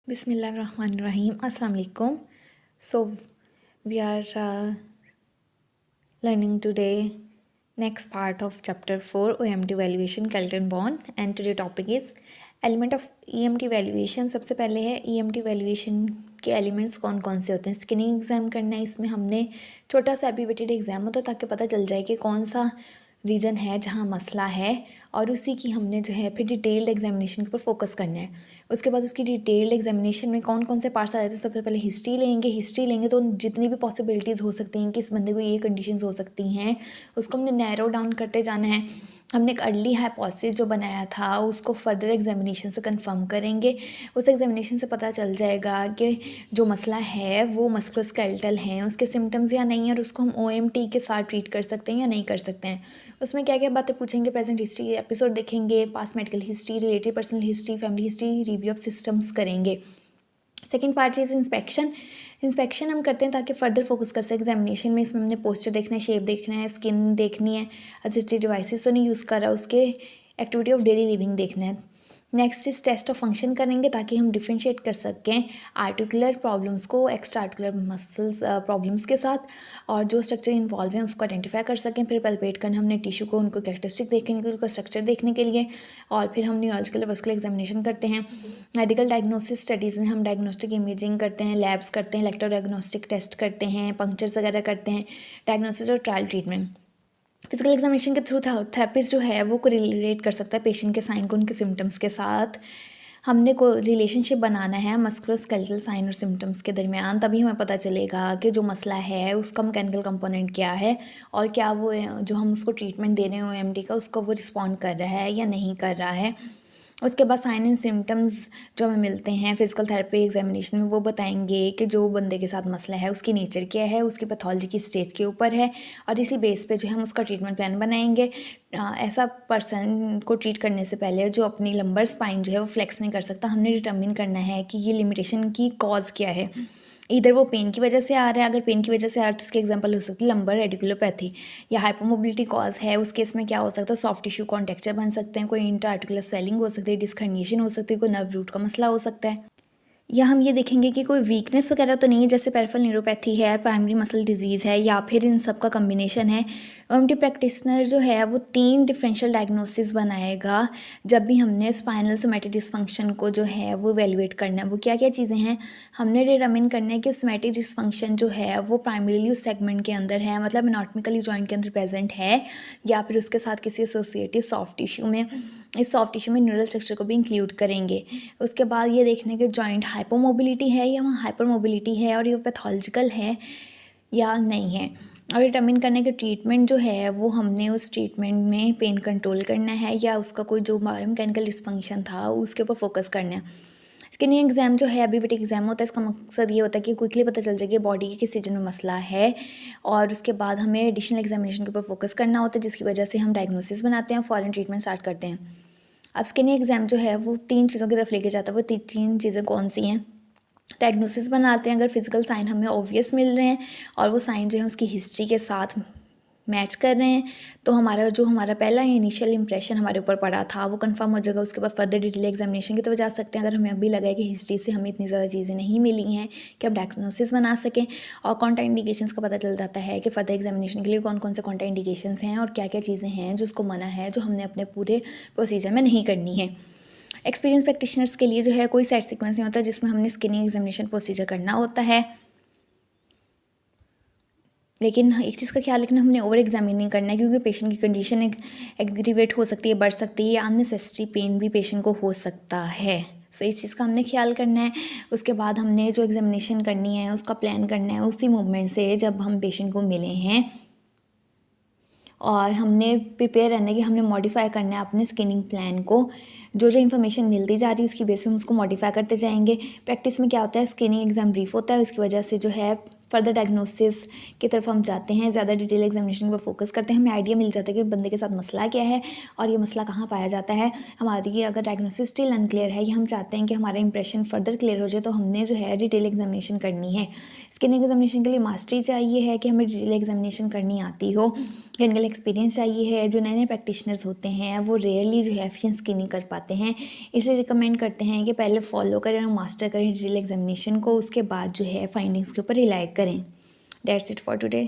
Bismillahirrahmanirrahim. Assalamu alaikum. So we are learning today next part of chapter 4 EMT valuation Kelton Bond, and today topic is element of EMT valuation. सबसे पहले है EMT valuation के elements कौन कौन से होते हैं. स्क्रीनिंग एग्ज़ाम करना है, इसमें हमने छोटा सा एब्रीवेटेड एग्ज़ाम होता है ताकि पता चल जाए कि कौन सा रीजन है जहाँ मसला है, और उसी की हमने जो है फिर डिटेल्ड एग्जामिनेशन के ऊपर फोकस करना है. उसके बाद उसकी डिटेल्ड एग्जामिनेशन में कौन कौन से पार्ट्स आ जाते हैं. सबसे पहले हिस्ट्री लेंगे तो जितनी भी पॉसिबिलिटीज़ हो सकती हैं कि इस बंदे को ये कंडीशंस हो सकती हैं, उसको हमने नैरो डाउन करते जाना है. हमने एक अर्ली हाइपोथेसिस जो बनाया था उसको फर्दर एग्जामिनेशन से कंफर्म करेंगे. उस एग्जामिनेशन से पता चल जाएगा कि जो मसला है वो मस्कुलोस्केलेटल है, उसके सिम्टम्स या नहीं है, और उसको हम OMT के साथ ट्रीट कर सकते हैं या नहीं कर सकते हैं. उसमें क्या क्या बातें पूछेंगे, प्रेजेंट हिस्ट्री एपिसोड देखेंगे, past medical history, relative personal history, family history, review of systems करेंगे. सेकेंड पार्ट इज़ इंस्पेक्शन हम करते हैं ताकि फ़र्दर फोकस कर सकें एग्जामिनेशन में. इसमें हमने पोस्चर देखना है, शेप देखना है, स्किन देखनी है, असिस्टिव डिवाइसेस तो नहीं यूज़ कर रहा, उसके एक्टिविटी ऑफ डेली लिविंग देखना है. नेक्स्ट इस टेस्ट ऑफ फंक्शन करेंगे ताकि हम डिफ्रेंशिएट कर सकें आर्टिकुलर प्रॉब्लम्स को एक्स्ट्रा आर्टिकुलर मसल्स प्रॉब्लम्स के साथ, और जो स्ट्रक्चर इन्वॉल्व हैं उसको आइडेंटिफाई कर सकें. फिर पैल्पेट करना हमने टिश्यू को, उनको कैरेक्टरिस्टिक देखने के लिए, उनका स्ट्रक्चर देखने के लिए, और फिर हम न्यूरोलॉजिकल वस्कुलर एग्जामिनेशन करते हैं. मेडिकल डायग्नोसिस स्टडीज़ में हम डायग्नोस्टिक इमेजिंग करते हैं, लैब्स करते हैं, इलेक्ट्रो डायग्नोस्टिक टेस्ट करते हैं, पंक्चर्स वगैरह करते हैं, डायग्नोसिस और ट्रायल ट्रीटमेंट. फिजिकल एग्जामिनेशन के थ्रू थेरेपिस्ट जो है वो को रिलेट कर सकता है पेशेंट के साइन को उनके सिम्टम्स के साथ. हमने को रिलेशनशिप बनाना है मस्कुलोस्केलेटल साइन और सिम्टम्स के दरमियान, तभी हमें पता चलेगा कि जो मसला है उसका मैकेनिकल कंपोनेंट क्या है, और क्या वो जो हम उसको ट्रीटमेंट दे रहे हैं OMT का उसको वो रिस्पॉन्ड कर रहा है या नहीं कर रहा है. उसके बाद साइन एंड सिम्टम्स जो हमें मिलते हैं फिजिकल थेरेपी एग्जामिनेशन में वो बताएंगे कि जो बंदे के साथ मसला है उसकी नेचर क्या है, उसकी पैथोलॉजी की स्टेज के ऊपर है, और इसी बेस पे जो है हम उसका ट्रीटमेंट प्लान बनाएंगे. ऐसा पर्सन को ट्रीट करने से पहले जो अपनी लंबर स्पाइन जो है वो फ्लेक्स नहीं कर सकता, हमने डिटर्मिन करना है कि ये लिमिटेशन की कॉज क्या है. इधर वो पेन की वजह से आ रहा है, अगर पेन की वजह से आ रहा है तो उसकी एग्जांपल हो सकती है लंबर रेडिकुलोपैथी, या हाइपोमोबिलिटी कॉज है उस केस में क्या हो सकता है, सॉफ्ट टिश्यू कॉन्टेक्चर बन सकते हैं, कोई इंटर आर्टिकुलर स्वेलिंग हो सकती है, डिस्क हर्निएशन हो सकती है, कोई नर्व रूट का मसला हो सकता है. या हम ये देखेंगे कि कोई वीकनेस वगैरह तो नहीं है, जैसे पेरिफेरल न्यूरोपैथी है, प्राइमरी मसल डिजीज़ है, या फिर इन सब का कम्बिनेशन है. OMT प्रैक्टिशनर जो है वो 3 डिफरेंशियल डायग्नोसिस बनाएगा जब भी हमने स्पाइनल सोमैटिक डिसफंक्शन को जो है वो इवैल्यूएट करना है. वो क्या क्या चीज़ें हैं, हमने डिटरमिन करना है कि सोमैटिक डिसफंक्शन जो है वो प्राइमरीली उस सेगमेंट के अंदर है, मतलब एनाटॉमिकली जॉइंट के अंदर प्रेजेंट है, या फिर उसके साथ किसी एसोसिएटेड सॉफ्ट टिश्यू में. इस सॉफ्ट टिश्यू में न्यूरल स्ट्रक्चर को भी इंक्लूड करेंगे. उसके बाद ये देखने के जॉइंट हाइपोमोबिलिटी है या वहाँ हाइपर मोबिलिटी है, और ये पैथोलॉजिकल है या नहीं है, और डिटर्मिन करने के ट्रीटमेंट जो है वो हमने उस ट्रीटमेंट में पेन कंट्रोल करना है या उसका कोई जो बायोमैकेनिकल डिसफंक्शन था उसके ऊपर फोकस करना है. स्क्रीनिंग एग्जाम जो है एब्रीवेटेड एग्जाम होता है, इसका मकसद ये होता है कि क्विकली पता चल जाए कि बॉडी के किस रीजन में मसला है, और उसके बाद हमें एडिशनल एग्जामिनेशन के ऊपर फोकस करना होता है, जिसकी वजह से हम डायग्नोसिस बनाते हैं, फॉरेन ट्रीटमेंट स्टार्ट करते हैं. अब स्क्रीनिंग एग्जाम जो है वो 3 चीज़ों की तरफ लेके जाता है. वो 3 चीज़ें कौन सी हैं, डायग्नोसिस बनाते हैं अगर फिजिकल साइन हमें ऑब्वियस मिल रहे हैं और वो साइन जो है उसकी हिस्ट्री के साथ मैच कर रहे हैं, तो हमारा पहला इनिशियल इंप्रेशन हमारे ऊपर पड़ा था वो कंफर्म हो जाएगा. उसके बाद फर्दर डिटेल एग्जामिनेशन की तरफ जा सकते हैं अगर हमें अभी लगा है कि हिस्ट्री से हमें इतनी ज़्यादा चीज़ें नहीं मिली हैं कि हम डायग्नोसिस बना सकें, और कॉन्टा इंडिकेशंस का पता चल जाता है कि फर्दर एग्जामिनेशन के लिए कौन कौन से कॉन्टा इंडिकेशंस हैं और क्या क्या चीज़ें हैं जो उसको मना है, जो हमने अपने पूरे प्रोसीजर में नहीं करनी है. एक्सपीरियंस प्रैक्टिशनर्स के लिए जो है कोई सेट सीक्वेंस नहीं होता जिसमें हमने स्क्रीनिंग एग्जामिनेशन प्रोसीजर करना होता है, लेकिन एक चीज़ का ख्याल रखना, हमने ओवर एग्जामिन नहीं करना है क्योंकि पेशेंट की कंडीशन एग्रीवेट हो सकती है, बढ़ सकती है, या अननेसेसरी पेन भी पेशेंट को हो सकता है. सो इस चीज़ का हमने ख्याल करना है. उसके बाद हमने जो एग्जामिनेशन करनी है उसका प्लान करना है उसी मूवमेंट से जब हम पेशेंट को मिले हैं, और हमने प्रिपेयर रहना है कि हमने मॉडिफाई करना है अपने स्क्रीनिंग प्लान को. जो जो इन्फॉर्मेशन मिलती जा रही है उसकी बेस पे हम उसको मॉडिफाई करते जाएंगे. प्रैक्टिस में क्या होता है, स्क्रीनिंग एग्ज़ाम ब्रीफ होता है, उसकी वजह से जो है फर्दर डायग्नोसिस की तरफ हम जाते हैं, ज़्यादा डिटेल एग्जामिनेशन पर फोकस करते हैं, हमें आइडिया मिल जाता है कि बंदे के साथ मसला क्या है और ये मसला कहाँ पाया जाता है। हमारी अगर डायग्नोसिस स्टिल अनक्लियर है, ये हम चाहते हैं कि हमारा इंप्रेशन फर्दर क्लियर हो जाए, तो हमने जो है डिटेल एग्जामिनेशन करनी है। स्किन एग्जामिनेशन के लिए मास्टरी चाहिए है कि हमें डिटेल एग्जामिनेशन करनी आती हो, क्लिनिकल एक्सपीरियंस चाहिए है। जो नए नए प्रैक्टिशनर्स होते हैं वो रेयरली जो है एफिशिएंट स्किनिंग कर पाते हैं, इसलिए रिकमेंड करते हैं कि पहले फॉलो करें और मास्टर करें डिटेल एग्जामिनेशन को, उसके बाद जो है फाइंडिंग्स के ऊपर रिलाई करें। That's it for today.